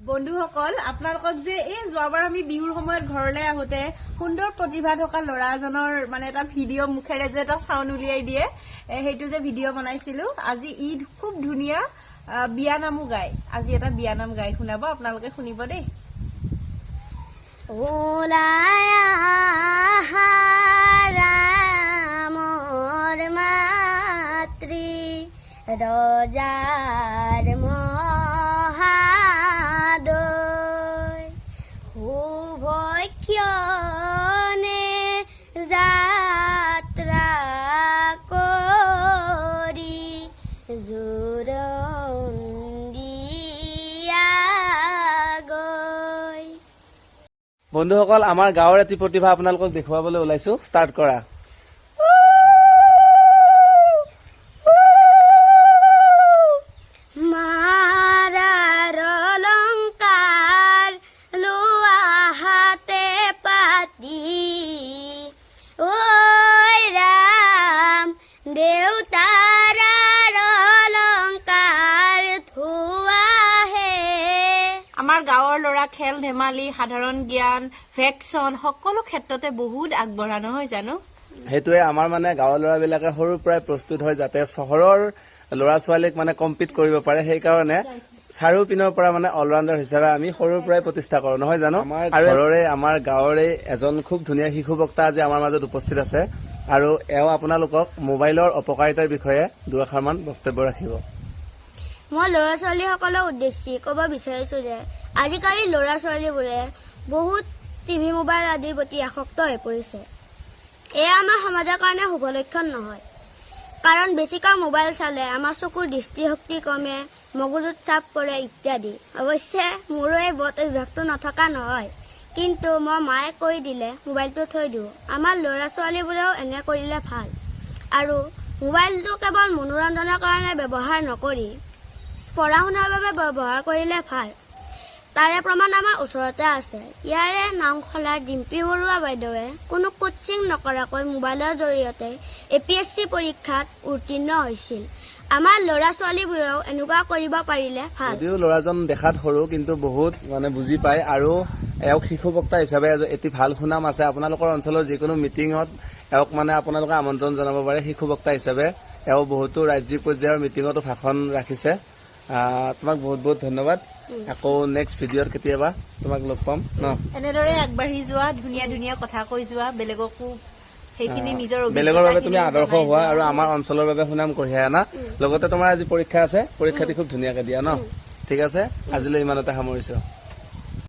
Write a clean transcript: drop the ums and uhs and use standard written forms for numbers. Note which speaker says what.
Speaker 1: বন্ধুসকল আপোনালোকক যে এই যোৱাবাৰ আমি বিহুৰ সময়ত ঘৰলৈ আহোঁতে সুন্দৰ প্ৰতিভা থকা ল'ৰা এজনৰ মানে এটা ভিডিঅ' মুখেৰে যে এটা চাউণ্ড উলিয়াই দিয়ে সেইটো যে ভিডিঅ' বনাইছিলোঁ আজি ঈদ খুব ধুনীয়া বিয়ানামো গায় আজি এটা বিয়ানাম গাই শুনাব আপোনালোকে শুনিব দেই
Speaker 2: ৰামৰ মাতৃ ৰজাৰ মহাদয় শুভক্ষণে যাত্ৰা কৰি জোৰন্দিয়া গৈ।
Speaker 3: বন্ধুসকল আমাৰ গাঁৱৰ এটি প্ৰতিভা আপোনালোকক দেখুৱাবলৈ ওলাইছো ষ্টাৰ্ট কৰা
Speaker 2: মাৰাৰ অলংকাৰ লোৱা হাতে পাতি ঐ ৰাম দেউতাৰ অলংকাৰ থোৱাহে।
Speaker 1: আমাৰ গাঁৱৰ ল'ৰা খেল ধেমালি সাধাৰণ জ্ঞান ভেকচন সকলো ক্ষেত্ৰতে বহুত আগবঢ়া নহয় জানো
Speaker 3: সেইটোৱে আমাৰ মানে গাঁৱৰ ল'ৰাবিলাকে সৰুৰ পৰাই প্ৰস্তুত হয় যাতে চহৰৰ ল'ৰা ছোৱালীক মানে কম্পিট কৰিব পাৰে সেইকাৰণে চাৰিওপিনৰ পৰা মানে অলৰাউণ্ডাৰ হিচাপে আমি সৰুৰ পৰাই প্ৰতিষ্ঠা কৰো নহয় জানো আৰু ঘৰৰে আমাৰ গাঁৱৰে এজন খুব ধুনীয়া শিশু বক্তা আজি আমাৰ মাজত উপস্থিত আছে আৰু এওঁ আপোনালোকক মোবাইলৰ অপকাৰিতাৰ বিষয়ে দুআষাৰমান বক্তব্য ৰাখিব
Speaker 2: মই ল'ৰা ছোৱালীসকলৰ উদ্দেশ্যে ক'ব বিচাৰিছো যে আজিকালি ল'ৰা ছোৱালীবোৰে বহুত টিভি মোবাইল আদিৰ প্ৰতি আসক্ত হৈ পৰিছে এয়া আমাৰ সমাজৰ কাৰণে শুভ লক্ষণ নহয় কাৰণ বেছিকৈ মোবাইল চালে আমাৰ চকুৰ দৃষ্টিশক্তি কমে মগজুত চাপ পৰে ইত্যাদি অৱশ্যে মোৰো এই বদ অভ্যাসটো নথকা নহয় কিন্তু মই মায়ে কৈ দিলে মোবাইলটো থৈ দিওঁ আমাৰ ল'ৰা ছোৱালীবোৰেও এনে কৰিলে ভাল আৰু মোবাইলটো কেৱল মনোৰঞ্জনৰ কাৰণে ব্যৱহাৰ নকৰি পঢ়া শুনাৰ বাবে ব্যৱহাৰ কৰিলে ভাল তাৰে প্ৰমাণ আমাৰ ওচৰতে আছে ইয়াৰে নামখলাৰ ডিম্পী বৰুৱা বাইদেৱে কোনো কোচিং নকৰাকৈ মোবাইলৰ জৰিয়তে APSC পৰীক্ষাত উত্তীৰ্ণ হৈছিল আমাৰ ল'ৰা ছোৱালীবোৰেও এনেকুৱা কৰিব পাৰিলে ভাল
Speaker 3: যদিও ল'ৰাজন দেখাত সৰু কিন্তু বহুত মানে বুজি পায় আৰু এওক শিশু বক্তা হিচাপে এটি ভাল সুনাম আছে আপোনালোকৰ অঞ্চলৰ যিকোনো মিটিঙত এওক মানে আপোনালোকে আমন্ত্ৰণ জনাব পাৰে শিশু বক্তা হিচাপে এও বহুতো ৰাজ্যিক পৰ্যায়ৰ মিটিঙতো ভাষণ ৰাখিছে তোমাক বহুত বহুত ধন্যবাদ আকৌ নেক্সট ভিডিঅ'ত কেতিয়াবা তোমাক লগ পাম ন
Speaker 1: এনেদৰে আগবাঢ়ি যোৱা ধুনীয়া ধুনীয়া কথা কৈ যোৱা বেলেগকো সেইখিনি নিজৰ
Speaker 3: বেলেগৰ বাবে তুমি আদৰ্শ হোৱা আৰু আমাৰ অঞ্চলৰ বাবে সুনাম কঢ়িয়াই আনা লগতে তোমাৰ আজি পৰীক্ষা আছে পৰীক্ষাটি খুব ধুনীয়াকে দিয়া ন ঠিক আছে আজিলৈ ইমানতে সামৰিছো